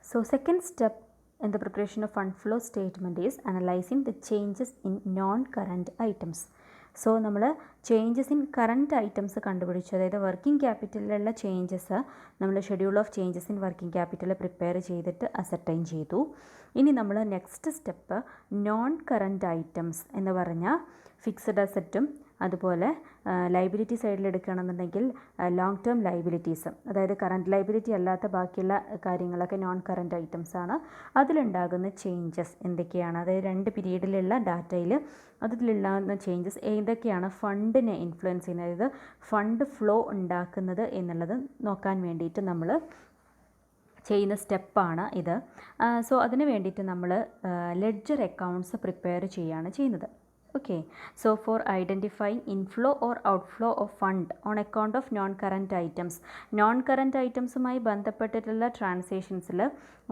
So second step in the preparation of fund flow statement is analyzing the changes in non-current items. So നമ്മൾ changes in current items കണ്ടുപിടിച്ചു, അതായത് working ക്യാപിറ്റലിലുള്ള changes നമ്മൾ schedule of changes in working capital prepare ചെയ്തിട്ട് ascertain ചെയ്തു. ഇനി നമ്മൾ next step non current items എന്ന് പറഞ്ഞാൽ ഫിക്സഡ് അസറ്റും അതുപോലെ ലൈബിലിറ്റി സൈഡിൽ എടുക്കുകയാണെന്നുണ്ടെങ്കിൽ ലോങ് ടേം ലൈബിലിറ്റീസ്, അതായത് കറൻറ്റ് ലൈബിലിറ്റി അല്ലാത്ത ബാക്കിയുള്ള കാര്യങ്ങളൊക്കെ നോൺ കറൻറ്റ് ഐറ്റംസ് ആണ്. അതിലുണ്ടാകുന്ന ചേഞ്ചസ് എന്തൊക്കെയാണ്, അതായത് 2 പീരീഡിലുള്ള ഡാറ്റയിൽ അതിലുണ്ടാകുന്ന ചേഞ്ചസ് ഏതൊക്കെയാണ് ഫണ്ടിനെ ഇൻഫ്ലുവൻസ് ചെയ്യുന്നത്, അതായത് ഫണ്ട് ഫ്ലോ ഉണ്ടാക്കുന്നത് എന്നുള്ളത് നോക്കാൻ വേണ്ടിയിട്ട് നമ്മൾ ചെയ്യുന്ന സ്റ്റെപ്പാണ് ഇത്. സോ അതിന് വേണ്ടിയിട്ട് നമ്മൾ ലെഡ്ജർ അക്കൗണ്ട്സ് പ്രിപ്പയർ ചെയ്യുകയാണ് ചെയ്യുന്നത്. Okay, so for identifying inflow or outflow of fund on account of non-current items, non-current items-ഉമായി ബന്ധപ്പെട്ടിട്ടുള്ള ട്രാൻസാക്ഷൻസിൽ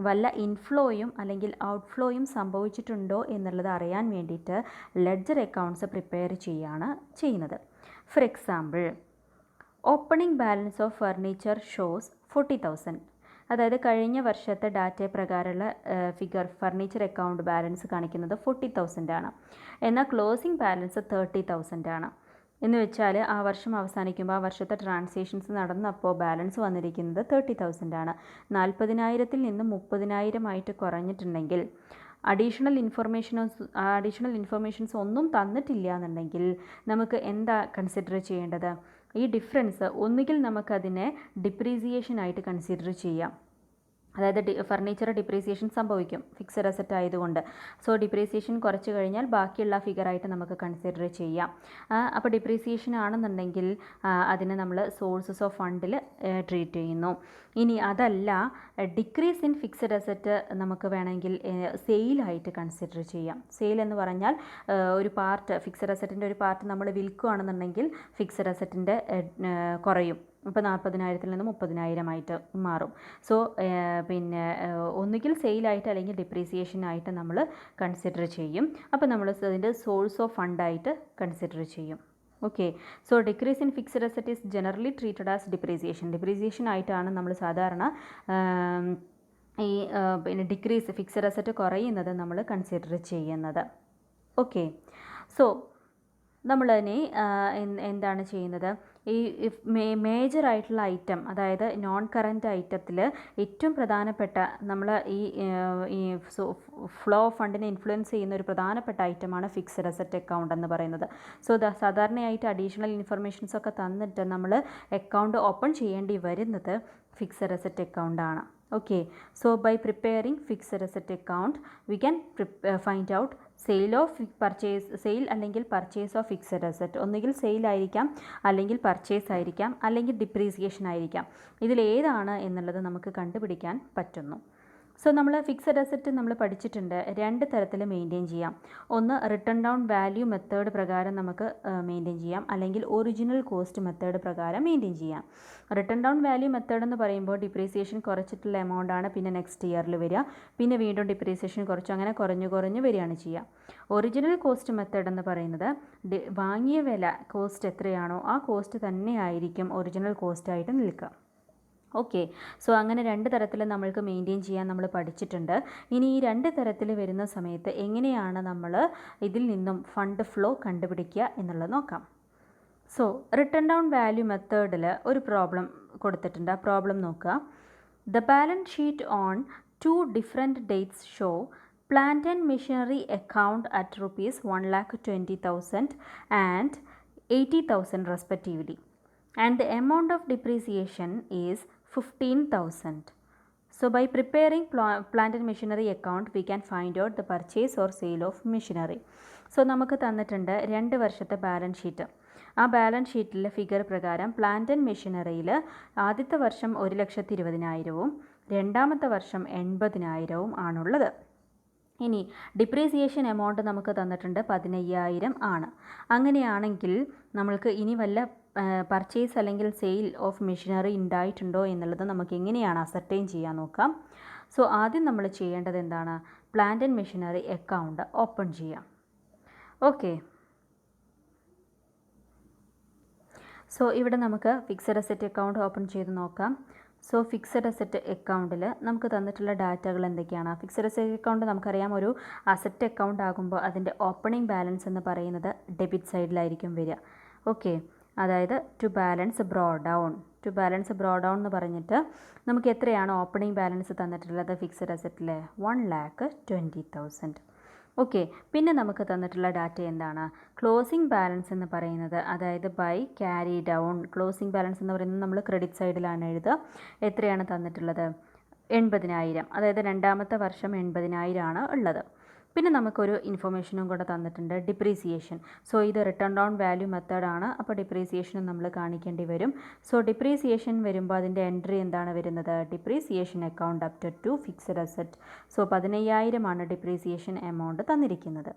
വല്ല ഇൻഫ്ലോയും അല്ലെങ്കിൽ ഔട്ട്ഫ്ലോയും സംഭവിച്ചിട്ടുണ്ടോ എന്നുള്ളത് അറിയാൻ വേണ്ടിയിട്ട് ലെഡ്ജർ അക്കൗണ്ട്സ് പ്രിപ്പയർ ചെയ്യുകയാണ് ചെയ്യുന്നത്. For example, opening balance of furniture shows 40,000. അതായത് കഴിഞ്ഞ വർഷത്തെ ഡാറ്റ പ്രകാരമുള്ള ഫിഗർ ഫർണിച്ചർ അക്കൗണ്ട് ബാലൻസ് കാണിക്കുന്നത് 40,000 ആണ്. എന്നാൽ ക്ലോസിംഗ് ബാലൻസ് 30,000 ആണ്. എന്ന് വെച്ചാൽ ആ വർഷം അവസാനിക്കുമ്പോൾ ആ വർഷത്തെ ട്രാൻസാക്ഷൻസ് നടന്നപ്പോൾ ബാലൻസ് വന്നിരിക്കുന്നത് 30,000 ആണ്. 40,000-ൽ നിന്ന് 30,000 കുറഞ്ഞിട്ടുണ്ടെങ്കിൽ അഡീഷണൽ ഇൻഫർമേഷൻസ് ഒന്നും തന്നിട്ടില്ല എന്നുണ്ടെങ്കിൽ നമുക്ക് എന്താ കൺസിഡർ ചെയ്യേണ്ടത്? ഈ ഡിഫറൻസ് ഒന്നുകിൽ നമുക്കതിനെ ഡിപ്രീസിയേഷൻ ആയിട്ട് കൺസിഡർ ചെയ്യാം, അതായത് ഫർണിച്ചർ ഡിപ്രീസിയേഷൻ സംഭവിക്കും ഫിക്സഡ് അസറ്റ് ആയതുകൊണ്ട്. സോ ഡിപ്രീസിയേഷൻ കുറച്ച് കഴിഞ്ഞാൽ ബാക്കിയുള്ള ഫിഗറായിട്ട് നമുക്ക് കൺസിഡർ ചെയ്യാം. അപ്പോൾ ഡിപ്രീസിയേഷൻ ആണെന്നുണ്ടെങ്കിൽ അതിനെ നമ്മൾ സോഴ്സസ് ഓഫ് ഫണ്ടിൽ ട്രീറ്റ് ചെയ്യുന്നു. ഇനി അതല്ല, ഡിക്രീസ് ഇൻ ഫിക്സഡ് അസറ്റ് നമുക്ക് വേണമെങ്കിൽ സെയിലായിട്ട് കൺസിഡർ ചെയ്യാം. സെയിൽ എന്ന് പറഞ്ഞാൽ ഒരു പാർട്ട്, ഫിക്സഡ് അസറ്റിൻ്റെ ഒരു പാർട്ട് നമ്മൾ വിൽക്കുകയാണെന്നുണ്ടെങ്കിൽ ഫിക്സഡ് അസറ്റിൻ്റെ കുറയും. ഇപ്പോൾ 40,000-ൽ നിന്ന് 30,000 മാറും. സോ പിന്നെ ഒന്നുകിൽ സെയിലായിട്ട് അല്ലെങ്കിൽ ഡിപ്രീസിയേഷനായിട്ട് നമ്മൾ കൺസിഡർ ചെയ്യും. അപ്പോൾ നമ്മൾ അതിൻ്റെ സോഴ്സ് ഓഫ് ഫണ്ടായിട്ട് കൺസിഡർ ചെയ്യും. Okay, so decrease in fixed asset is generally treated as depreciation ആയിട്ടാണ് നമ്മൾ സാധാരണ ഈ പിന്നെ ഡിക്രീസ് ഫിക്സഡ് അസറ്റ് കുറയുന്നത് നമ്മൾ കൺസിഡർ ചെയ്യുന്നത്. ഓക്കെ, സോ നമ്മളതിനെ എന്താണ് ചെയ്യുന്നത്, ഈ മേജർ ആയിട്ടുള്ള ഐറ്റം, അതായത് നോൺ കറൻറ്റ് ഐറ്റത്തിൽ ഏറ്റവും പ്രധാനപ്പെട്ട നമ്മൾ ഈ ഫ്ലോ ഓഫ് ഫണ്ടിനെ ഇൻഫ്ലുവൻസ് ചെയ്യുന്ന ഒരു പ്രധാനപ്പെട്ട ഐറ്റമാണ് ഫിക്സഡ് അസറ്റ് അക്കൗണ്ട് എന്ന് പറയുന്നത്. സോ സാധാരണയായിട്ട് അഡീഷണൽ ഇൻഫർമേഷൻസ് ഒക്കെ തന്നിട്ട് നമ്മൾ അക്കൗണ്ട് ഓപ്പൺ ചെയ്യേണ്ടി വരുന്നത് ഫിക്സഡ് അസറ്റ് അക്കൗണ്ടാണ്. Okay, so by preparing fixed asset account we can find out sale അല്ലെങ്കിൽ പർച്ചേസ് ഓഫ് ഫിക്സഡ് അസറ്റ്. ഒന്നുകിൽ സെയിൽ ആയിരിക്കാം, അല്ലെങ്കിൽ പർച്ചേസ് ആയിരിക്കാം, അല്ലെങ്കിൽ ഡിപ്രീസിയേഷൻ ആയിരിക്കാം. ഇതിലേതാണ് എന്നുള്ളത് നമുക്ക് കണ്ടുപിടിക്കാൻ പറ്റുന്നു. സോ നമ്മൾ ഫിക്സഡ് അസറ്റ് നമ്മൾ പഠിച്ചിട്ടുണ്ട്, 2 തരത്തിൽ മെയിൻറ്റെയിൻ ചെയ്യാം. ഒന്ന് റിട്ടേൺ ഡൗൺ വാല്യൂ മെത്തേഡ് പ്രകാരം നമുക്ക് മെയിൻറ്റെയിൻ ചെയ്യാം, അല്ലെങ്കിൽ ഒറിജിനൽ കോസ്റ്റ് മെത്തേഡ് പ്രകാരം മെയിൻറ്റെയിൻ ചെയ്യാം. റിട്ടേൺ ഡൗൺ വാല്യൂ മെത്തേഡ് എന്ന് പറയുമ്പോൾ ഡിപ്രീസിയേഷൻ കുറച്ചിട്ടുള്ള എമൗണ്ടാണ് പിന്നെ നെക്സ്റ്റ് ഇയറിൽ വരിക, പിന്നെ വീണ്ടും ഡിപ്രീസിയേഷൻ കുറച്ച് അങ്ങനെ കുറഞ്ഞ് വരികയാണ് ചെയ്യുക. ഒറിജിനൽ കോസ്റ്റ് മെത്തേഡ് എന്ന് പറയുന്നത് വാങ്ങിയ വില കോസ്റ്റ് എത്രയാണോ ആ കോസ്റ്റ് തന്നെ ആയിരിക്കും ഒറിജിനൽ കോസ്റ്റായിട്ട് നിൽക്കുക. ഓക്കെ, സോ അങ്ങനെ 2 തരത്തിൽ നമ്മൾക്ക് മെയിൻറ്റെയിൻ ചെയ്യാൻ നമ്മൾ പഠിച്ചിട്ടുണ്ട്. ഇനി ഈ 2 തരത്തിൽ വരുന്ന സമയത്ത് എങ്ങനെയാണ് നമ്മൾ ഇതിൽ നിന്നും ഫണ്ട് ഫ്ലോ കണ്ടുപിടിക്കുക എന്നുള്ളത് നോക്കാം. സോ റിട്ടേൺ ഡൗൺ വാല്യൂ മെത്തേഡിൽ ഒരു പ്രോബ്ലം കൊടുത്തിട്ടുണ്ട്. ആ പ്രോബ്ലം നോക്കുക. The balance sheet on 2 different dates show plant and machinery account at rupees 1,20,000 and 80,000 respectively, and the amount of depreciation is 15,000. So by preparing plant and machinery account we can find out the purchase or sale of machinery. So നമുക്ക് തന്നിട്ടുണ്ട് 2 വർഷത്തെ balance sheet. ആ balance ഷീറ്റിലെ figure പ്രകാരം plant and മെഷീനറിയിൽ ആദ്യത്തെ വർഷം 1,20,000-ഉം രണ്ടാമത്തെ വർഷം 80,000-ഉം ആണുള്ളത്. ഇനി ഡിപ്രീസിയേഷൻ എമൗണ്ട് നമുക്ക് തന്നിട്ടുണ്ട് 15,000 ആണ്. അങ്ങനെയാണെങ്കിൽ നമ്മൾക്ക് ഇനി വല്ല പർച്ചേസ് അല്ലെങ്കിൽ സെയിൽ ഓഫ് മെഷീനറി ഉണ്ടായിട്ടുണ്ടോ എന്നുള്ളത് നമുക്ക് എങ്ങനെയാണ് അസർട്ടൈൻ ചെയ്യാൻ നോക്കാം. സോ ആദ്യം നമ്മൾ ചെയ്യേണ്ടത് എന്താണ്, plant and machinery account open ചെയ്യാം. ഓക്കെ, സോ ഇവിടെ നമുക്ക് ഫിക്സഡ് അസറ്റ് അക്കൗണ്ട് ഓപ്പൺ ചെയ്ത് നോക്കാം. സോ ഫിക്സഡ് അസറ്റ് അക്കൗണ്ടിൽ നമുക്ക് തന്നിട്ടുള്ള ഡാറ്റകൾ എന്തൊക്കെയാണ്? ഫിക്സഡ് അസറ്റ് അക്കൗണ്ട് നമുക്കറിയാം ഒരു അസറ്റ് അക്കൗണ്ട് ആകുമ്പോൾ അതിൻ്റെ ഓപ്പണിംഗ് ബാലൻസ് എന്ന് പറയുന്നത് ഡെബിറ്റ് സൈഡിലായിരിക്കും വരിക. ഓക്കെ, അതായത് ടു ബാലൻസ് ബ്രോ ഡൗൺ എന്ന് പറഞ്ഞിട്ട് നമുക്ക് എത്രയാണ് ഓപ്പണിംഗ് ബാലൻസ് തന്നിട്ടുള്ളത് ഫിക്സഡ് അസറ്റിൽ? 1,20,000. ഓക്കെ, പിന്നെ നമുക്ക് തന്നിട്ടുള്ള ഡാറ്റ എന്താണ്? ക്ലോസിംഗ് ബാലൻസ് എന്ന് പറയുന്നത്, അതായത് by carry down. Closing balance എന്ന് പറയുന്നത് നമ്മൾ ക്രെഡിറ്റ് സൈഡിലാണ് എഴുതുക. എത്രയാണ് തന്നിട്ടുള്ളത്? 80,000. അതായത് രണ്ടാമത്തെ വർഷം 80,000 ആണ് ഉള്ളത്. പിന്നെ നമുക്കൊരു ഇൻഫർമേഷനും കൂടെ തന്നിട്ടുണ്ട്, ഡിപ്രീസിയേഷൻ. സോ ഇത് റിട്ടേൺ ഡൗൺ വാല്യൂ മെത്തേഡാണ്. അപ്പോൾ ഡിപ്രീസിയേഷനും നമ്മൾ കാണിക്കേണ്ടി വരും. സോ ഡിപ്രീസിയേഷൻ വരുമ്പോൾ അതിൻ്റെ എൻട്രി എന്താണ് വരുന്നത്? Depreciation account up to fixed asset. So 15,000 ആണ് ഡിപ്രീസിയേഷൻ എമൗണ്ട് തന്നിരിക്കുന്നത്.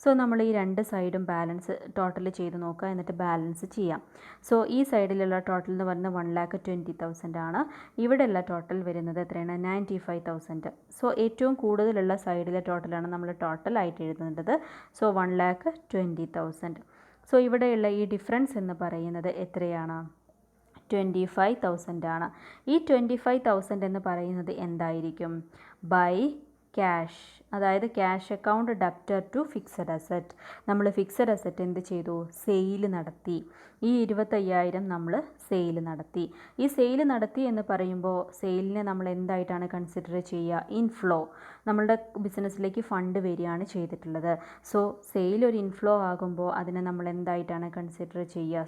സോ നമ്മൾ ഈ രണ്ട് സൈഡും ബാലൻസ് ടോട്ടൽ ചെയ്ത് നോക്കുക, എന്നിട്ട് ബാലൻസ് ചെയ്യാം. സോ ഈ സൈഡിലുള്ള ടോട്ടൽ എന്ന് പറയുന്നത് 1,20,000 ആണ്. ഇവിടെയുള്ള ടോട്ടൽ വരുന്നത് എത്രയാണ്? 95,000. സോ ഏറ്റവും കൂടുതലുള്ള സൈഡിലെ ടോട്ടലാണ് നമ്മൾ ടോട്ടലായിട്ട് എഴുതേണ്ടത്. സോ 1,20,000. സോ ഇവിടെയുള്ള ഈ ഡിഫറൻസ് എന്ന് പറയുന്നത് എത്രയാണ്? 25,000 ആണ്. ഈ 25,000 എന്ന് പറയുന്നത് എന്തായിരിക്കും? ബൈ ക്യാഷ്, അതായത് cash account debtor to fixed asset. നമ്മൾ ഫിക്സഡ് അസറ്റ് എന്ത് ചെയ്തു? സെയിൽ നടത്തി. ഈ 25,000 നമ്മൾ സെയിൽ നടത്തി. ഈ സെയിൽ നടത്തി എന്ന് പറയുമ്പോൾ സെയിലിനെ നമ്മൾ എന്തായിട്ടാണ് കൺസിഡർ ചെയ്യുക? ഇൻഫ്ലോ. നമ്മളുടെ ബിസിനസ്സിലേക്ക് ഫണ്ട് വരികയാണ് ചെയ്തിട്ടുള്ളത്. സോ സെയിൽ ഒരു ഇൻഫ്ലോ ആകുമ്പോൾ അതിനെ നമ്മൾ എന്തായിട്ടാണ് കൺസിഡർ ചെയ്യുക?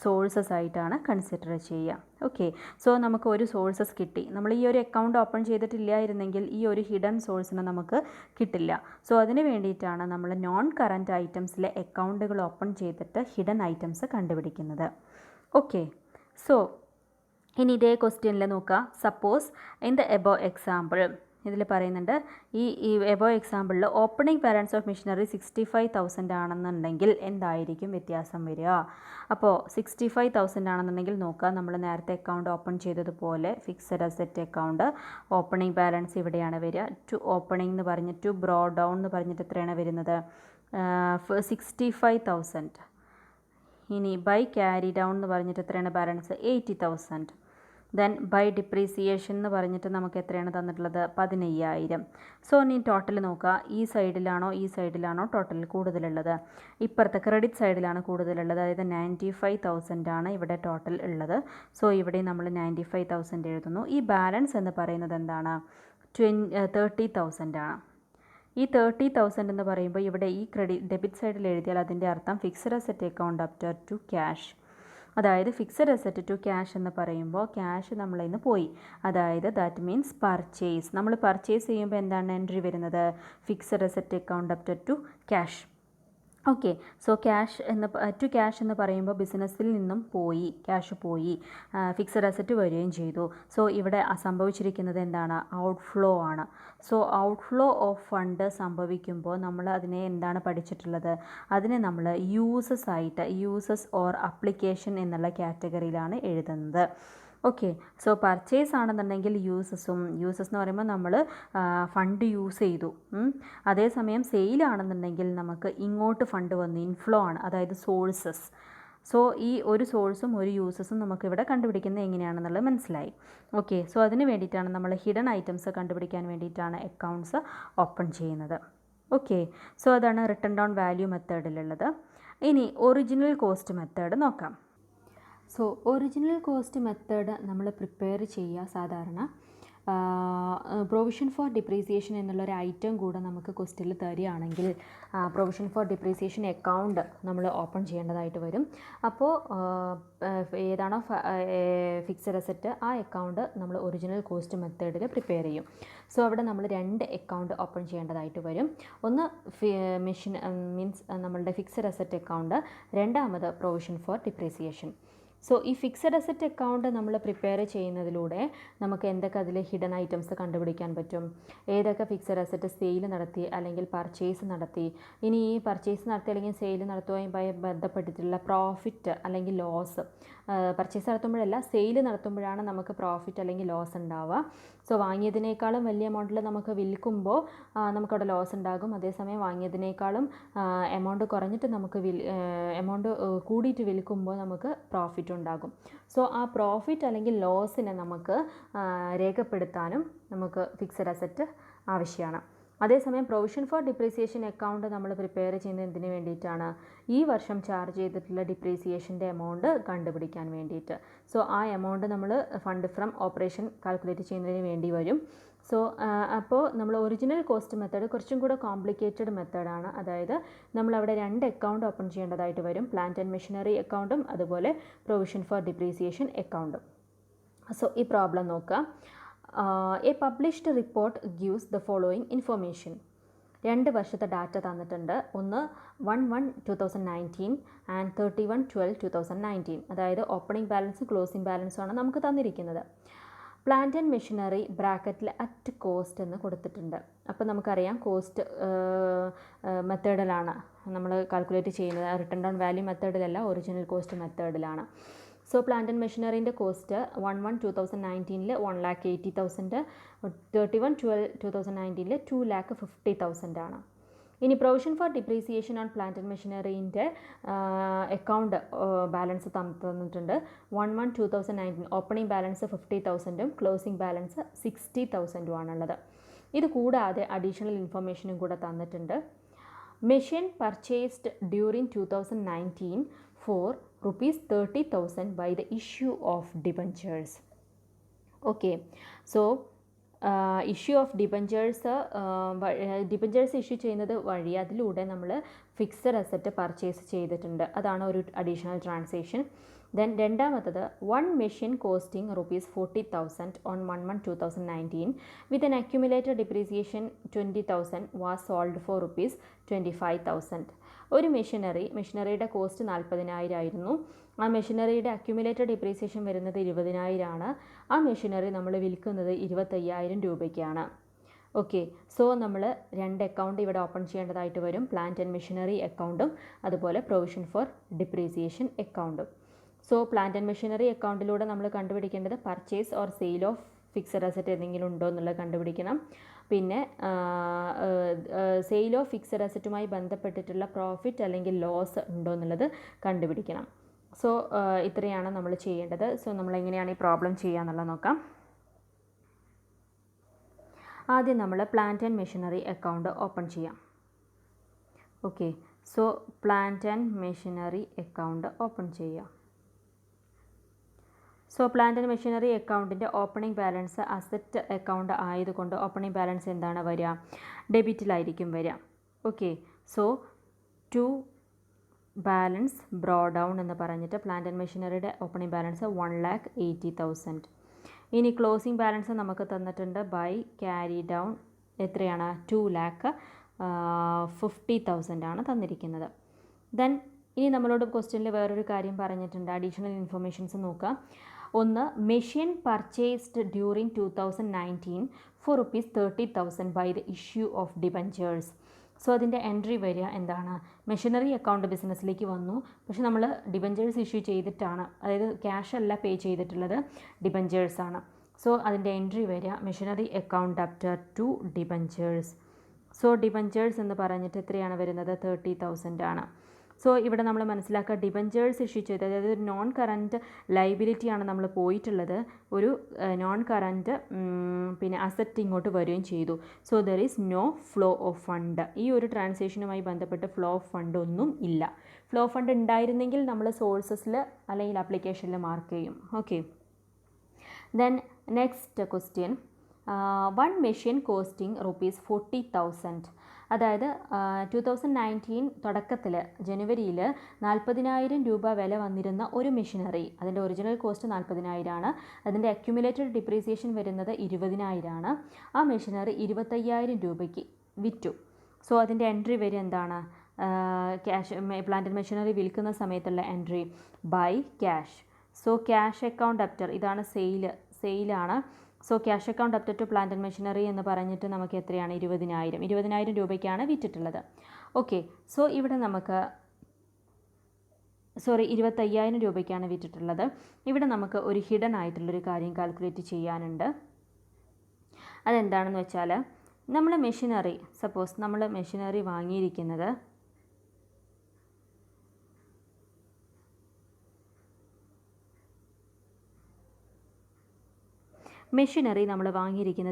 സോഴ്സസ് ആയിട്ടാണ് കൺസിഡർ ചെയ്യുക. ഓക്കെ, സോ നമുക്ക് ഒരു സോഴ്സസ് കിട്ടി. നമ്മൾ ഈ ഒരു അക്കൗണ്ട് ഓപ്പൺ ചെയ്തിട്ടില്ലായിരുന്നെങ്കിൽ ഈ ഒരു ഹിഡൻ സോഴ്സിനെ നമുക്ക് കിട്ടില്ല. സോ അതിന് വേണ്ടിയിട്ടാണ് നമ്മൾ നോൺ കറൻറ്റ് ഐറ്റംസിലെ അക്കൗണ്ടുകൾ ഓപ്പൺ ചെയ്തിട്ട് ഹിഡൻ ഐറ്റംസ് കണ്ടുപിടിക്കുന്നത്. ഓക്കെ, സോ ഇനി ഇതേ ക്വസ്റ്റ്യനിൽ നോക്കുക. Suppose in the above example ഇതിൽ പറയുന്നുണ്ട്, ഈ എബോ എക്സാമ്പിളിൽ ഓപ്പണിംഗ് ബാലൻസ് ഓഫ് മെഷീനറി 65,000 ആണെന്നുണ്ടെങ്കിൽ എന്തായിരിക്കും വ്യത്യാസം വരിക? അപ്പോൾ 65,000 ആണെന്നുണ്ടെങ്കിൽ നോക്കുക, നമ്മൾ നേരത്തെ അക്കൗണ്ട് ഓപ്പൺ ചെയ്തതുപോലെ fixed asset account opening balance ഇവിടെയാണ് വരിക. ടു ഓപ്പണിംഗ് എന്ന് പറഞ്ഞ് ടു ബ്രോ ഡൗൺ എന്ന് പറഞ്ഞിട്ട് എത്രയാണ് വരുന്നത്? 65,000. ഇനി ബൈ ക്യാരി ഡൗൺ എന്ന് പറഞ്ഞിട്ട് എത്രയാണ് ബാലൻസ്? 80,000. ദെൻ ബൈ ഡിപ്രീസിയേഷൻ എന്ന് പറഞ്ഞിട്ട് നമുക്ക് എത്രയാണ് തന്നിട്ടുള്ളത്? 15,000. സോ ഇനി ടോട്ടൽ നോക്കുക, ഈ സൈഡിലാണോ ടോട്ടൽ കൂടുതലുള്ളത്? ഇപ്പുറത്തെ ക്രെഡിറ്റ് സൈഡിലാണ് കൂടുതലുള്ളത്. അതായത് 95,000 ആണ് ഇവിടെ ടോട്ടൽ ഉള്ളത്. സോ ഇവിടെ നമ്മൾ 95,000 എഴുതുന്നു. ഈ ബാലൻസ് എന്ന് പറയുന്നത് എന്താണ്? 30,000 ആണ്. ഈ 30,000 എന്ന് പറയുമ്പോൾ ഇവിടെ ഈ ഡെബിറ്റ് സൈഡിൽ എഴുതിയാൽ അതിൻ്റെ അർത്ഥം fixed asset account after to cash. അതായത് ഫിക്സഡ് അസറ്റ് ടു ക്യാഷ് എന്ന് പറയുമ്പോൾ ക്യാഷ് നമ്മളിൽ നിന്ന് പോയി. അതായത് ദാറ്റ് മീൻസ് പർച്ചേസ്. നമ്മൾ പർച്ചേസ് ചെയ്യുമ്പോൾ എന്താണ് എൻട്രി വരുന്നത്? Fixed asset account after to cash. Okay, so cash എന്ന് പറയുമ്പോൾ ബിസിനസ്സിൽ നിന്നും പോയി, ക്യാഷ് പോയി, ഫിക്സഡ് അസറ്റ് വരികയും ചെയ്തു. സോ ഇവിടെ സംഭവിച്ചിരിക്കുന്നത് എന്താണ്? ഔട്ട്ഫ്ലോ ആണ്. സോ ഔട്ട്ഫ്ലോ ഓഫ് ഫണ്ട് സംഭവിക്കുമ്പോൾ നമ്മൾ അതിനെ എന്താണ് പഠിച്ചിട്ടുള്ളത്? അതിനെ നമ്മൾ യൂസസ് ഓർ അപ്ലിക്കേഷൻ എന്നുള്ള കാറ്റഗറിയിലാണ് എഴുതുന്നത്. ഓക്കെ, സോ പർച്ചേസ് ആണെന്നുണ്ടെങ്കിൽ യൂസസ് എന്ന് പറയുമ്പോൾ നമ്മൾ ഫണ്ട് യൂസ് ചെയ്തു. അതേസമയം സെയിലാണെന്നുണ്ടെങ്കിൽ നമുക്ക് ഇങ്ങോട്ട് ഫണ്ട് വന്നു, ഇൻഫ്ലോ ആണ്, അതായത് സോഴ്സസ്. സോ ഈ ഒരു സോഴ്സും ഒരു യൂസസും നമുക്കിവിടെ കണ്ടുപിടിക്കുന്നത് എങ്ങനെയാണെന്നുള്ളത് മനസ്സിലായി. ഓക്കെ, സോ അതിന് വേണ്ടിയിട്ടാണ് നമ്മൾ ഹിഡൻ ഐറ്റംസ് കണ്ടുപിടിക്കാൻ വേണ്ടിയിട്ടാണ് അക്കൗണ്ട്സ് ഓപ്പൺ ചെയ്യുന്നത്. ഓക്കെ, സോ അതാണ് റിട്ടേൺ ഡൗൺ വാല്യൂ മെത്തേഡിലുള്ളത്. ഇനി ഒറിജിനൽ കോസ്റ്റ് മെത്തേഡ് നോക്കാം. സോ ഒറിജിനൽ കോസ്റ്റ് മെത്തേഡ് നമ്മൾ പ്രിപ്പയർ ചെയ്യുക സാധാരണ പ്രൊവിഷൻ ഫോർ ഡിപ്രീസിയേഷൻ എന്നുള്ളൊരു ഐറ്റം കൂടെ നമുക്ക് ക്വസ്റ്റ്യനിൽ തരികയാണെങ്കിൽ പ്രൊവിഷൻ ഫോർ ഡിപ്രീസിയേഷൻ അക്കൗണ്ട് നമ്മൾ ഓപ്പൺ ചെയ്യേണ്ടതായിട്ട് വരും. അപ്പോൾ ഏതാണോ ഫിക്സഡ് അസറ്റ് ആ അക്കൗണ്ട് നമ്മൾ ഒറിജിനൽ കോസ്റ്റ് മെത്തേഡിൽ പ്രിപ്പയർ ചെയ്യും. സോ അവിടെ നമ്മൾ 2 അക്കൗണ്ട് ഓപ്പൺ ചെയ്യേണ്ടതായിട്ട് വരും. ഒന്ന് മെഷീൻ മീൻസ് നമ്മളുടെ ഫിക്സഡ് അസറ്റ് അക്കൗണ്ട്, രണ്ടാമത് പ്രൊവിഷൻ ഫോർ ഡിപ്രീസിയേഷൻ. സോ ഈ ഫിക്സഡ് അസറ്റ് അക്കൗണ്ട് നമ്മൾ പ്രിപ്പയർ ചെയ്യുന്നതിലൂടെ നമുക്ക് എന്തൊക്കെ അതിൽ ഹിഡൻ ഐറ്റംസ് കണ്ടുപിടിക്കാൻ പറ്റും? ഏതൊക്കെ ഫിക്സഡ് അസറ്റ് സെയിൽ നടത്തി അല്ലെങ്കിൽ പർച്ചേസ് നടത്തി, ഇനി ഈ പർച്ചേസ് നടത്തി അല്ലെങ്കിൽ സെയിൽ നടത്തുകയുമായി ബന്ധപ്പെട്ടിട്ടുള്ള പ്രോഫിറ്റ് അല്ലെങ്കിൽ ലോസ് പർച്ചേസ് നടത്തുമ്പോഴല്ല, സെയിൽ നടത്തുമ്പോഴാണ് നമുക്ക് പ്രോഫിറ്റ് അല്ലെങ്കിൽ ലോസ് ഉണ്ടാവുക. സോ വാങ്ങിയതിനേക്കാളും വലിയ എമൗണ്ടിൽ നമുക്ക് വിൽക്കുമ്പോൾ നമുക്കവിടെ ലോസ് ഉണ്ടാകും. അതേസമയം വാങ്ങിയതിനേക്കാളും എമൗണ്ട് കുറഞ്ഞിട്ട് നമുക്ക് എമൗണ്ട് കൂടിയിട്ട് വിൽക്കുമ്പോൾ നമുക്ക് പ്രോഫിറ്റ് ഉണ്ടാകും. സോ ആ പ്രോഫിറ്റ് അല്ലെങ്കിൽ ലോസിനെ നമുക്ക് രേഖപ്പെടുത്താനും നമുക്ക് ഫിക്സഡ് അസറ്റ് ആവശ്യമാണ്. അതേസമയം പ്രൊവിഷൻ ഫോർ ഡിപ്രീസിയേഷൻ അക്കൗണ്ട് നമ്മൾ പ്രിപ്പയർ ചെയ്യുന്നത് എന്തിനു വേണ്ടിയിട്ടാണ്? ഈ വർഷം ചാർജ് ചെയ്തിട്ടുള്ള ഡിപ്രീസിയേഷൻ്റെ എമൗണ്ട് കണ്ടുപിടിക്കാൻ വേണ്ടിയിട്ട്. സോ ആ എമൗണ്ട് നമ്മൾ ഫണ്ട് ഫ്രം ഓപ്പറേഷൻ കാൽക്കുലേറ്റ് ചെയ്യുന്നതിന് വേണ്ടി വരും. സോ അപ്പോൾ നമ്മൾ ഒറിജിനൽ കോസ്റ്റ് മെത്തേഡ് കുറച്ചും കൂടെ കോംപ്ലിക്കേറ്റഡ് മെത്തേഡാണ്. അതായത് നമ്മളവിടെ 2 അക്കൗണ്ട് ഓപ്പൺ ചെയ്യേണ്ടതായിട്ട് വരും. പ്ലാന്റ് ആൻഡ് മെഷീനറി അക്കൗണ്ടും അതുപോലെ പ്രൊവിഷൻ ഫോർ ഡിപ്രീസിയേഷൻ അക്കൗണ്ടും. സോ ഈ പ്രോബ്ലം നോക്കുക. A published report gives the following information. 2 വർഷത്തെ ഡാറ്റ തന്നിട്ടുണ്ട്. ഒന്ന് 1/1/2019 ആൻഡ് 31/12/2019. അതായത് ഓപ്പണിംഗ് ബാലൻസ് ക്ലോസിംഗ് ബാലൻസുമാണ് നമുക്ക് തന്നിരിക്കുന്നത്. പ്ലാന്റ് ആൻഡ് മെഷീനറി ബ്രാക്കറ്റിൽ അറ്റ് കോസ്റ്റ് എന്ന് കൊടുത്തിട്ടുണ്ട്. അപ്പോൾ നമുക്കറിയാം കോസ്റ്റ് മെത്തേഡിലാണ് നമ്മൾ കാൽക്കുലേറ്റ് ചെയ്യുന്നത്. റിട്ടേൺ ഡൗൺ വാല്യൂ മെത്തേഡിലല്ല, ഒറിജിനൽ കോസ്റ്റ് മെത്തേഡിലാണ്. സോ പ്ലാന്റ് ആൻഡ് മെഷീനറിൻ്റെ കോസ്റ്റ് 1/1/2019 1,80,000, 31/12/2019 2,50,000 ആണ്. ഇനി provision for depreciation on plant and മെഷീനറിൻ്റെ അക്കൗണ്ട് ബാലൻസ് തന്നിട്ടുണ്ട്. 1/1/2019 ഓപ്പണിംഗ് ബാലൻസ് 50,000ഉം ക്ലോസിംഗ് ബാലൻസ് 60,000ഉം ആണുള്ളത്. ഇത് കൂടാതെ അഡീഷണൽ ഇൻഫർമേഷനും കൂടെ തന്നിട്ടുണ്ട്. Machine purchased during 2019 for ₹30,000 by the issue of debentures. Okay, so issue of debentures issue ചെയ്യുന്നത് വഴി അതിലൂടെ നമ്മൾ ഫിക്സഡ് അസറ്റ് പർച്ചേസ് ചെയ്തിട്ടുണ്ട്. അതാണ് ഒരു അഡീഷണൽ ട്രാൻസാക്ഷൻ. ദെൻ രണ്ടാമത്തത് 1 machine costing ₹40,000 on 1/1/2019 with an accumulated depreciation 20,000 was sold for ₹25,000. ഒരു മെഷീനറിയുടെ cost 40,000 ആയിരുന്നു. ആ മെഷീനറിയുടെ അക്യുമുലേറ്റഡ് ഡിപ്രീസിയേഷൻ വരുന്നത് 20,000 ആണ്. ആ മെഷീനറി നമ്മൾ വിൽക്കുന്നത് 25,000 രൂപയ്ക്കാണ്. ഓക്കെ, സോ നമ്മൾ 2 അക്കൗണ്ട് ഇവിടെ ഓപ്പൺ ചെയ്യേണ്ടതായിട്ട് വരും. പ്ലാന്റ് ആൻഡ് മെഷീനറി അക്കൗണ്ടും അതുപോലെ പ്രൊവിഷൻ ഫോർ ഡിപ്രീസിയേഷൻ അക്കൗണ്ടും. സോ പ്ലാന്റ് ആൻഡ് മെഷീനറി അക്കൗണ്ടിലൂടെ നമ്മൾ കണ്ടുപിടിക്കേണ്ടത് purchase or sale of fixed asset എന്തെങ്കിലും ഉണ്ടോ എന്നുള്ളത് കണ്ടുപിടിക്കണം. പിന്നെ സെയിൽ ഓഫ് ഫിക്സഡ് അസറ്റുമായി ബന്ധപ്പെട്ടിട്ടുള്ള പ്രോഫിറ്റ് അല്ലെങ്കിൽ ലോസ് ഉണ്ടോ എന്നുള്ളത് കണ്ടുപിടിക്കണം. സോ ഇത്രയാണ് നമ്മൾ ചെയ്യേണ്ടത്. സോ നമ്മൾ എങ്ങനെയാണ് ഈ പ്രോബ്ലം ചെയ്യുക എന്നുള്ളത് നോക്കാം. ആദ്യം നമ്മൾ plant and machinery account open ചെയ്യാം. Okay, so plant and machinery account open ചെയ്യാം. സോ പ്ലാന്റ് ആൻഡ് മെഷീനറി അക്കൗണ്ടിൻ്റെ ഓപ്പണിംഗ് ബാലൻസ് അസറ്റ് അക്കൗണ്ട് ആയതുകൊണ്ട് ഓപ്പണിംഗ് ബാലൻസ് എന്താണ് വരിക? ഡെബിറ്റിലായിരിക്കും വരിക. Okay, so to balance brought down എന്ന് പറഞ്ഞിട്ട് പ്ലാന്റ് ആൻഡ് മെഷീനറിയുടെ ഓപ്പണിംഗ് ബാലൻസ് 1,80,000. ഇനി ക്ലോസിംഗ് ബാലൻസ് നമുക്ക് തന്നിട്ടുണ്ട് ബൈ ക്യാരി ഡൗൺ എത്രയാണ്? 2,50,000 ആണ് തന്നിരിക്കുന്നത്. ദെൻ ഇനി നമ്മളോട് ക്വസ്റ്റ്യനിൽ വേറൊരു കാര്യം പറഞ്ഞിട്ടുണ്ട്. അഡീഷണൽ ഇൻഫർമേഷൻസ് നോക്കാം. ഒന്ന്, machine purchased during 2019 for ₹30,000 by the issue of debentures. So അതിൻ്റെ എൻട്രി വരിക എന്താണ്? മെഷീനറി അക്കൗണ്ട് ബിസിനസ്സിലേക്ക് വന്നു, പക്ഷെ നമ്മൾ ഡിബഞ്ചേഴ്സ് ഇഷ്യൂ ചെയ്തിട്ടാണ്, അതായത് ക്യാഷ് അല്ല പേ ചെയ്തിട്ടുള്ളത്, ഡിബഞ്ചേഴ്സ് ആണ്. സോ അതിൻ്റെ എൻട്രി വരിക machinery account after to debentures. So debentures എന്ന് പറഞ്ഞിട്ട് എത്രയാണ് വരുന്നത്? 30,000 ആണ്. സോ ഇവിടെ നമ്മൾ മനസ്സിലാക്കുക, ഡിബഞ്ചേഴ്സ് ഇഷ്യൂ ചെയ്ത്, അതായത് ഒരു നോൺ കറൻറ്റ് ലൈബിലിറ്റിയാണ് നമ്മൾ പോയിട്ടുള്ളത്. ഒരു നോൺ കറൻറ്റ് പിന്നെ അസറ്റ് ഇങ്ങോട്ട് വരികയും ചെയ്തു. So there is no flow of fund. ഈ ഒരു ട്രാൻസാക്ഷനുമായി ബന്ധപ്പെട്ട് ഫ്ലോ ഓഫ് ഫണ്ട് ഒന്നും ഇല്ല. ഫ്ലോ ഓഫ് ഫണ്ട് ഉണ്ടായിരുന്നെങ്കിൽ നമ്മൾ സോഴ്സസിൽ അല്ലെങ്കിൽ ആപ്ലിക്കേഷനിൽ മാർക്ക് ചെയ്യും. Okay, then next question, 1 machine costing ₹40,000. അതായത് 2019 തുടക്കത്തിൽ ജനുവരിയിൽ 40,000 രൂപ വില വന്നിരുന്ന ഒരു മെഷീനറി, അതിൻ്റെ ഒറിജിനൽ കോസ്റ്റ് 40,000 ആണ്. അതിൻ്റെ അക്യുമുലേറ്റഡ് ഡിപ്രീസിയേഷൻ വരുന്നത് 20,000 ആണ്. ആ മെഷീനറി 25,000 രൂപയ്ക്ക് വിറ്റു. സോ അതിൻ്റെ എൻട്രി വരെ എന്താണ്? ക്യാഷ്, പ്ലാന്റ് ആൻഡ് മെഷീനറി വിൽക്കുന്ന സമയത്തുള്ള entry by cash. So cash account after, ഇതാണ് സെയിലാണ്. So cash account after to plant and machinery എന്ന് പറഞ്ഞിട്ട് നമുക്ക് എത്രയാണ്? 20,000 രൂപയ്ക്കാണ് വിറ്റിട്ടുള്ളത്. ഓക്കെ, സോ ഇവിടെ നമുക്ക് 25,000 രൂപയ്ക്കാണ് വിറ്റിട്ടുള്ളത്. ഇവിടെ നമുക്ക് ഒരു ഹിഡൻ ആയിട്ടുള്ളൊരു കാര്യം കാൽക്കുലേറ്റ് ചെയ്യാനുണ്ട്. അതെന്താണെന്ന് വെച്ചാൽ, നമ്മൾ മെഷീനറി, സപ്പോസ് നമ്മൾ മെഷീനറി വാങ്ങിയിരിക്കുന്നത്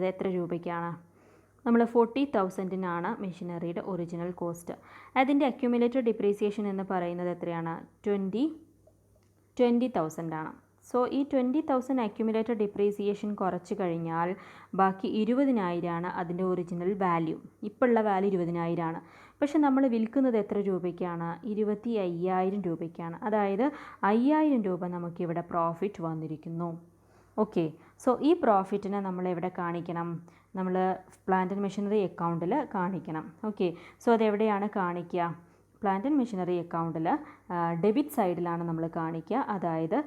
എത്ര രൂപയ്ക്കാണ്? നമ്മൾ 40,000-നാണ് മെഷീനറിയുടെ ഒറിജിനൽ കോസ്റ്റ്. അതിൻ്റെ അക്യുമുലേറ്റഡ് ഡിപ്രീസിയേഷൻ എന്ന് പറയുന്നത് എത്രയാണ്? 20,000 ആണ്. സോ ഈ 20,000 അക്യുമുലേറ്റഡ് ഡിപ്രീസിയേഷൻ കുറച്ച് കഴിഞ്ഞാൽ ബാക്കി 20,000 അതിൻ്റെ ഒറിജിനൽ വാല്യൂ. ഇപ്പോൾ ഉള്ള വാല്യൂ 20,000 ആണ്. പക്ഷെ നമ്മൾ വിൽക്കുന്നത് എത്ര രൂപയ്ക്കാണ്? 25,000 രൂപയ്ക്കാണ്. അതായത് 5,000 രൂപ നമുക്കിവിടെ പ്രോഫിറ്റ് വന്നിരിക്കുന്നു. ഓക്കെ, സോ ഈ പ്രോഫിറ്റിനെ നമ്മൾ എവിടെ കാണിക്കണം? നമ്മൾ പ്ലാന്റ് ആൻഡ് മെഷീനറി അക്കൗണ്ടിൽ കാണിക്കണം. ഓക്കെ, സോ അതെവിടെയാണ് കാണിക്കുക? പ്ലാന്റ് ആൻഡ് മെഷീനറി അക്കൗണ്ടിൽ ഡെബിറ്റ് സൈഡിലാണ് നമ്മൾ കാണിക്കുക. അതായത്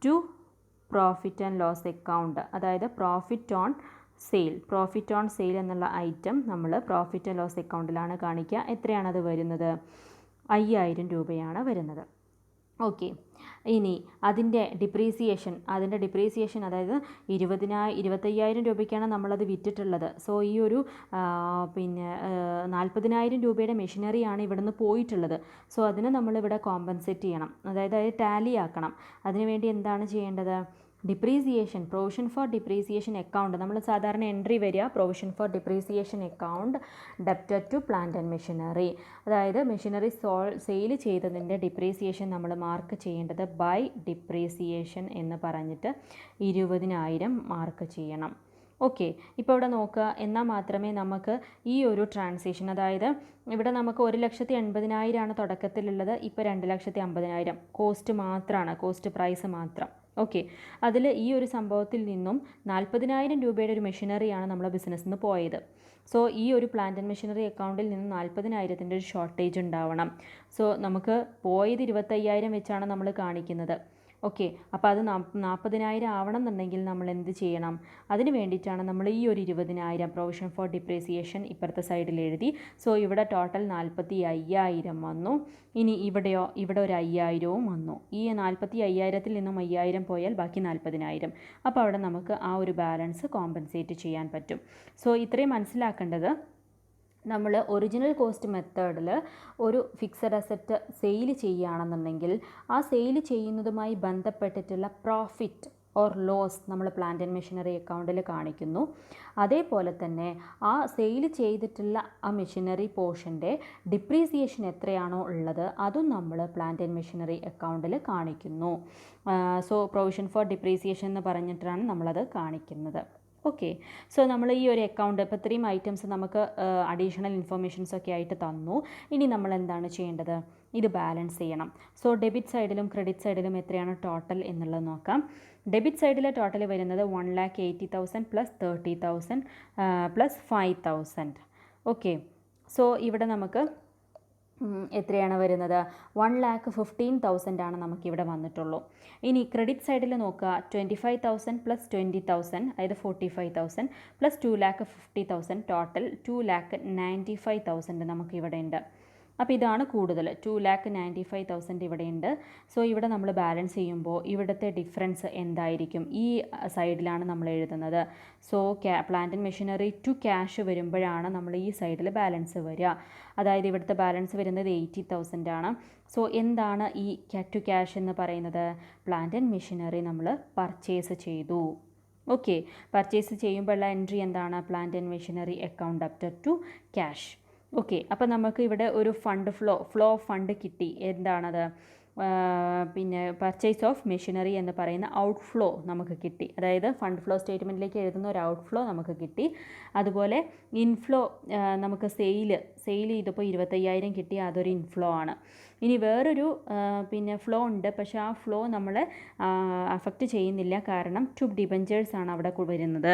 to profit and loss account, അതായത് പ്രോഫിറ്റ് ഓൺ സെയിൽ എന്നുള്ള ഐറ്റം നമ്മൾ പ്രോഫിറ്റ് ആൻഡ് ലോസ് അക്കൗണ്ടിലാണ് കാണിക്കുക. എത്രയാണത് വരുന്നത്? 5,000 രൂപയാണ് വരുന്നത്. ഓക്കെ, ഇനി അതിൻ്റെ ഡിപ്രീസിയേഷൻ അതായത് 25,000 രൂപയ്ക്കാണ് നമ്മളത് വിറ്റിട്ടുള്ളത്. സോ ഈ ഒരു 40,000 രൂപയുടെ മെഷീനറിയാണ് ഇവിടുന്ന് പോയിട്ടുള്ളത്. സോ അതിനെ നമ്മളിവിടെ കോമ്പൻസേറ്റ് ചെയ്യണം, അതായത് അത് ടാലി ആക്കണം. അതിനുവേണ്ടി എന്താണ് ചെയ്യേണ്ടത്? Depreciation, provision for depreciation account, നമ്മൾ സാധാരണ എൻട്രി വരിക provision for depreciation account debtor to plant and machinery. അതായത് മെഷീനറി സെയിൽ ചെയ്തതിൻ്റെ ഡിപ്രീസിയേഷൻ നമ്മൾ മാർക്ക് ചെയ്യേണ്ടത് ബൈ ഡിപ്രീസിയേഷൻ എന്ന് പറഞ്ഞിട്ട് 20,000 മാർക്ക് ചെയ്യണം. ഓക്കെ, ഇപ്പോൾ ഇവിടെ നോക്കുക, എന്നാൽ മാത്രമേ നമുക്ക് ഈ ഒരു ട്രാൻസാക്ഷൻ, അതായത് ഇവിടെ നമുക്ക് 1,80,000 ആണ് തുടക്കത്തിലുള്ളത്, ഇപ്പോൾ 2,50,000 കോസ്റ്റ് പ്രൈസ് മാത്രം. ഓക്കെ, അതിൽ ഈ ഒരു സംഭവത്തിൽ നിന്നും 40,000 രൂപയുടെ ഒരു മെഷീനറിയാണ് നമ്മളെ ബിസിനസ്സിൽ നിന്ന് പോയത്. സോ ഈ ഒരു പ്ലാന്റ് ആൻഡ് മെഷീനറി അക്കൗണ്ടിൽ നിന്ന് 40,000-ൻ്റെ ഒരു ഷോർട്ടേജ് ഉണ്ടാവണം. സോ നമുക്ക് പോയത് 25,000 വെച്ചാണ് നമ്മൾ കാണിക്കുന്നത്. ഓക്കെ, അപ്പോൾ അത് 40,000 ആവണം എന്നുണ്ടെങ്കിൽ നമ്മൾ എന്ത് ചെയ്യണം? അതിന് വേണ്ടിയിട്ടാണ് നമ്മൾ ഈ ഒരു 20,000 പ്രൊവിഷൻ ഫോർ ഡിപ്രീസിയേഷൻ ഇപ്പുറത്തെ സൈഡിൽ എഴുതി. സോ ഇവിടെ ടോട്ടൽ 45,000 വന്നു. ഇനി ഇവിടെ ഒരു 5,000 വന്നു. ഈ 45,000-ൽ നിന്നും 5,000 പോയാൽ ബാക്കി 40,000. അപ്പോൾ അവിടെ നമുക്ക് ആ ഒരു ബാലൻസ് കോമ്പൻസേറ്റ് ചെയ്യാൻ പറ്റും. സോ ഇത്രയും മനസ്സിലാക്കേണ്ടത്, നമ്മൾ ഒറിജിനൽ കോസ്റ്റ് മെത്തേഡിൽ ഒരു ഫിക്സഡ് അസറ്റ് സെയിൽ ചെയ്യുകയാണെന്നുണ്ടെങ്കിൽ ആ സെയിൽ ചെയ്യുന്നതുമായി ബന്ധപ്പെട്ടിട്ടുള്ള പ്രോഫിറ്റ് ഓർ ലോസ് നമ്മൾ പ്ലാന്റ് ആൻഡ് മെഷീനറി അക്കൗണ്ടിൽ കാണിക്കുന്നു. അതേപോലെ തന്നെ ആ സെയിൽ ചെയ്തിട്ടുള്ള ആ മെഷീനറി പോർഷൻ്റെ ഡിപ്രീസിയേഷൻ എത്രയാണോ ഉള്ളത് അതും നമ്മൾ പ്ലാന്റ് ആൻഡ് മെഷീനറി അക്കൗണ്ടിൽ കാണിക്കുന്നു. സോ പ്രൊവിഷൻ ഫോർ ഡിപ്രീസിയേഷൻ എന്ന് പറഞ്ഞിട്ടാണ് നമ്മളത് കാണിക്കുന്നത്. ഓക്കെ, സോ നമ്മൾ ഈ ഒരു അക്കൗണ്ട് ഇപ്പോൾ ഇത്രയും ഐറ്റംസ് നമുക്ക് അഡീഷണൽ ഇൻഫർമേഷൻസൊക്കെ ആയിട്ട് തന്നു. ഇനി നമ്മൾ എന്താണ് ചെയ്യേണ്ടത്? ഇത് ബാലൻസ് ചെയ്യണം. സോ ഡെബിറ്റ് സൈഡിലും ക്രെഡിറ്റ് സൈഡിലും എത്രയാണ് ടോട്ടൽ എന്നുള്ളത് നോക്കാം. ഡെബിറ്റ് സൈഡിലെ ടോട്ടൽ വരുന്നത് 1,80,000 പ്ലസ് 30,000 പ്ലസ് 5,000. ഓക്കെ, സോ ഇവിടെ നമുക്ക് എത്രയാണ് വരുന്നത്? 1,15,000 ആണ് നമുക്കിവിടെ വന്നിട്ടുള്ളൂ. ഇനി ക്രെഡിറ്റ് സൈഡിൽ നോക്കുക, 25,000 പ്ലസ് 20,000 അതായത് 45,000 പ്ലസ് 2,50,000 ടോട്ടൽ 2,95,000 നമുക്കിവിടെ ഉണ്ട്. അപ്പോൾ ഇതാണ് കൂടുതൽ, 2,95,000 ഇവിടെയുണ്ട്. സോ ഇവിടെ നമ്മൾ ബാലൻസ് ചെയ്യുമ്പോൾ ഇവിടുത്തെ ഡിഫറൻസ് എന്തായിരിക്കും? ഈ സൈഡിലാണ് നമ്മൾ എഴുതുന്നത്. So plant and machinery to cash വരുമ്പോഴാണ് നമ്മൾ ഈ സൈഡിൽ ബാലൻസ് വരിക. അതായത് ഇവിടുത്തെ ബാലൻസ് വരുന്നത് 80,000 ആണ്. സോ എന്താണ് ഈ ടു ക്യാഷ് എന്ന് പറയുന്നത്? പ്ലാന്റ് ആൻഡ് മെഷീനറി നമ്മൾ പർച്ചേസ് ചെയ്തു. ഓക്കെ, പർച്ചേസ് ചെയ്യുമ്പോഴുള്ള എൻട്രി എന്താണ്? Plant and machinery account debtor to cash. Okay, അപ്പോൾ നമുക്ക് ഇവിടെ ഒരു ഫ്ലോ ഫണ്ട് കിട്ടി. എന്താണത്? പിന്നെ പർച്ചേസ് ഓഫ് മെഷീനറി എന്ന് പറയുന്ന ഔട്ട്ഫ്ലോ നമുക്ക് കിട്ടി. അതായത് ഫണ്ട് ഫ്ലോ സ്റ്റേറ്റ്മെൻറ്റിലേക്ക് എഴുതുന്ന ഒരു ഔട്ട്ഫ്ലോ നമുക്ക് കിട്ടി. അതുപോലെ ഇൻഫ്ലോ നമുക്ക് സെയിൽ ചെയ്തപ്പോൾ 25,000 കിട്ടി, അതൊരു ഇൻഫ്ലോ ആണ്. ഇനി വേറൊരു ഫ്ലോ ഉണ്ട്, പക്ഷേ ആ ഫ്ലോ നമ്മളെ അഫക്റ്റ് ചെയ്യുന്നില്ല, കാരണം ടു ഡിബഞ്ചേഴ്സ് ആണ് അവിടെ വരുന്നത്.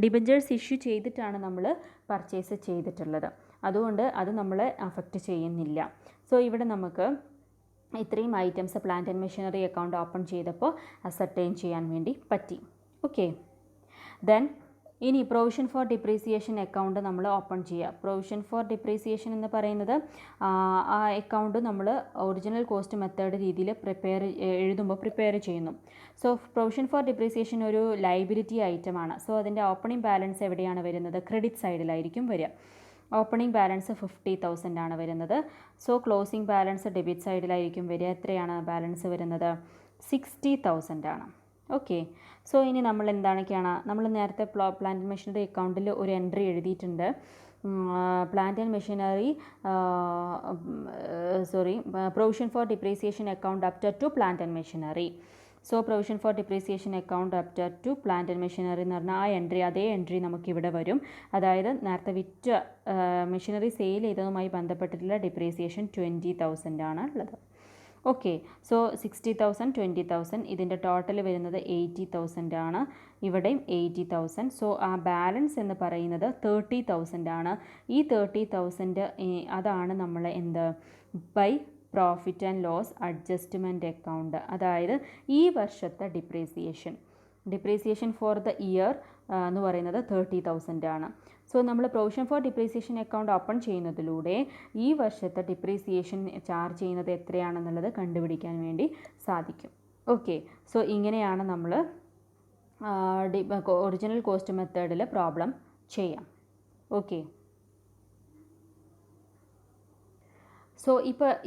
ഡിബഞ്ചേഴ്സ് ഇഷ്യൂ ചെയ്തിട്ടാണ് നമ്മൾ പർച്ചേസ് ചെയ്തിട്ടുള്ളത്, അതുകൊണ്ട് അത് നമ്മളെ അഫക്റ്റ് ചെയ്യുന്നില്ല. സോ ഇവിടെ നമുക്ക് ഇത്രയും items plant and machinery account open ചെയ്തപ്പോൾ അസർട്ടൈൻ ചെയ്യാൻ വേണ്ടി പറ്റി. ഓക്കെ, ദെൻ ഇനി പ്രൊവിഷൻ ഫോർ ഡിപ്രീസിയേഷൻ അക്കൗണ്ട് നമ്മൾ ഓപ്പൺ ചെയ്യുക. പ്രൊവിഷൻ ഫോർ ഡിപ്രീസിയേഷൻ എന്ന് പറയുന്നത് ആ അക്കൗണ്ട് നമ്മൾ ഒറിജിനൽ കോസ്റ്റ് മെത്തേഡ് രീതിയിൽ എഴുതുമ്പോൾ പ്രിപ്പയർ ചെയ്യുന്നു. സോ പ്രൊവിഷൻ ഫോർ ഡിപ്രീസിയേഷൻ ഒരു ലൈബിലിറ്റി ഐറ്റമാണ്. സോ അതിൻ്റെ ഓപ്പണിംഗ് ബാലൻസ് എവിടെയാണ് വരുന്നത്? ക്രെഡിറ്റ് സൈഡിലായിരിക്കും വരിക. ഓപ്പണിംഗ് ബാലൻസ് 50,000 ആണ് വരുന്നത്. സോ ക്ലോസിംഗ് ബാലൻസ് ഡെബിറ്റ് സൈഡിലായിരിക്കും വരിക. എത്രയാണ് ബാലൻസ് വരുന്നത്? 60,000 ആണ്. ഓക്കെ. സോ ഇനി നമ്മൾ നമ്മൾ നേരത്തെ പ്ലാന്റ് ആൻഡ് മെഷീനറി അക്കൗണ്ടിൽ ഒരു എൻട്രി എഴുതിയിട്ടുണ്ട്. Plant and machinery provision for depreciation account up to plant and machinery. So provision for depreciation account up to plant and machinery എന്ന് പറഞ്ഞാൽ ആ എൻട്രി, അതേ എൻട്രി നമുക്കിവിടെ വരും. അതായത് നേരത്തെ വിറ്റ മെഷീനറി സെയിൽ ചെയ്തതുമായി ബന്ധപ്പെട്ടിട്ടുള്ള ഡിപ്രീസിയേഷൻ 20,000 ആണ് ഉള്ളത്. ഓക്കെ. സോ 60,000 20,000 ഇതിൻ്റെ ടോട്ടൽ വരുന്നത് 80,000 ആണ്. ഇവിടെയും 80,000. സോ ആ ബാലൻസ് എന്ന് പറയുന്നത് 30,000 ആണ്. ഈ 30,000 അതാണ് നമ്മൾ by profit and loss adjustment account. അതായത് ഈ വർഷത്തെ ഡിപ്രീസിയേഷൻ ഫോർ ദ ഇയർ എന്ന് പറയുന്നത് 30,000 ആണ്. സോ നമ്മൾ provision for depreciation account open ചെയ്യുന്നതിലൂടെ ഈ വർഷത്തെ ഡിപ്രീസിയേഷൻ ചാർജ് ചെയ്യുന്നത് എത്രയാണെന്നുള്ളത് കണ്ടുപിടിക്കാൻ വേണ്ടി സാധിക്കും. ഓക്കെ. സോ ഇങ്ങനെയാണ് നമ്മൾ ഒറിജിനൽ കോസ്റ്റ് മെത്തേഡിൽ പ്രോബ്ലം ചെയ്യാം. ഓക്കെ. സോ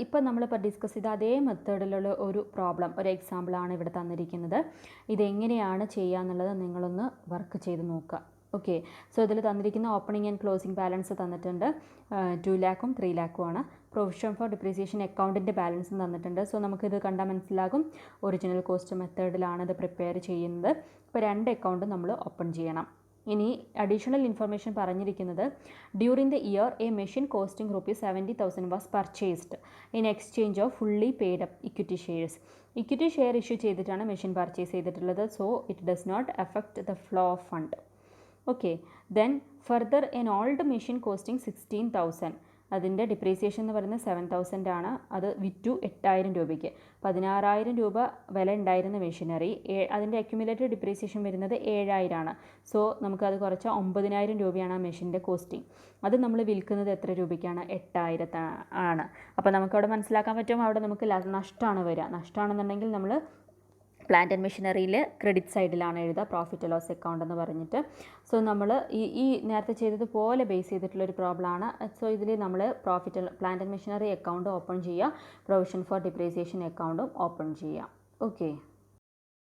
ഇപ്പോൾ നമ്മളിപ്പോൾ ഡിസ്കസ് ചെയ്ത അതേ മെത്തേഡിലുള്ള ഒരു പ്രോബ്ലം, ഒരു എക്സാമ്പിളാണ് ഇവിടെ തന്നിരിക്കുന്നത്. ഇതെങ്ങനെയാണ് ചെയ്യുക എന്നുള്ളത് നിങ്ങളൊന്ന് വർക്ക് ചെയ്ത് നോക്കുക. ഓക്കെ. സോ ഇതിൽ തന്നിരിക്കുന്ന ഓപ്പണിംഗ് ആൻഡ് ക്ലോസിംഗ് ബാലൻസ് തന്നിട്ടുണ്ട്. 2 lakhും 3 lakhുമാണ്. പ്രൊവിഷൻ ഫോർ ഡിപ്രീസിയേഷൻ അക്കൗണ്ടിൻ്റെ ബാലൻസും തന്നിട്ടുണ്ട്. സോ നമുക്കിത് കണ്ടാൽ മനസ്സിലാകും ഒറിജിനൽ കോസ്റ്റ് മെത്തേഡിലാണ് ഇത് പ്രിപ്പയർ ചെയ്യുന്നത്. ഇപ്പോൾ 2 അക്കൗണ്ടും നമ്മൾ ഓപ്പൺ ചെയ്യണം. ഇനി അഡീഷണൽ ഇൻഫർമേഷൻ പറഞ്ഞിരിക്കുന്നത്, during the year a machine costing ₹70,000 was purchased in exchange of fully paid up equity shares. Equity share issue ചെയ്തിട്ടാണ് മെഷീൻ പർച്ചേസ് ചെയ്തിട്ടുള്ളത്. So it does not effect the flow of fund. Okay. Then further an old machine costing 16,000. അതിൻ്റെ depreciation എന്ന് പറയുന്നത് 7,000 ആണ്. അത് വിറ്റു 8,000 രൂപയ്ക്ക്. 16,000 രൂപ വില ഉണ്ടായിരുന്ന മെഷീനറി, അതിൻ്റെ അക്യുമുലേറ്റഡ് ഡിപ്രീസിയേഷൻ വരുന്നത് 7,000 ആണ്. സോ നമുക്കത് കുറച്ച് 9,000 രൂപയാണ് ആ മെഷീൻ്റെ കോസ്റ്റിംഗ്. അത് നമ്മൾ വിൽക്കുന്നത് എത്ര രൂപയ്ക്കാണ്? 8,000 ആണ്. അപ്പോൾ നമുക്കവിടെ മനസ്സിലാക്കാൻ പറ്റും അവിടെ നമുക്ക് നഷ്ടമാണ് വരിക. നഷ്ടമാണെന്നുണ്ടെങ്കിൽ നമ്മൾ പ്ലാന്റ് ആൻഡ് മെഷീനറിയിൽ ക്രെഡിറ്റ് സൈഡിലാണ് എഴുതുക പ്രോഫിറ്റ് ലോസ് അക്കൗണ്ട് എന്ന് പറഞ്ഞിട്ട്. സോ നമ്മൾ ഈ നേരത്തെ ചെയ്തതുപോലെ ബേസ് ചെയ്തിട്ടുള്ളൊരു പ്രോബ്ലമാണ്. സോ ഇതിൽ നമ്മൾ plant and machinery account open ചെയ്യുക, പ്രൊവിഷൻ ഫോർ ഡിപ്രീസിയേഷൻ അക്കൗണ്ടും ഓപ്പൺ ചെയ്യുക. ഓക്കെ.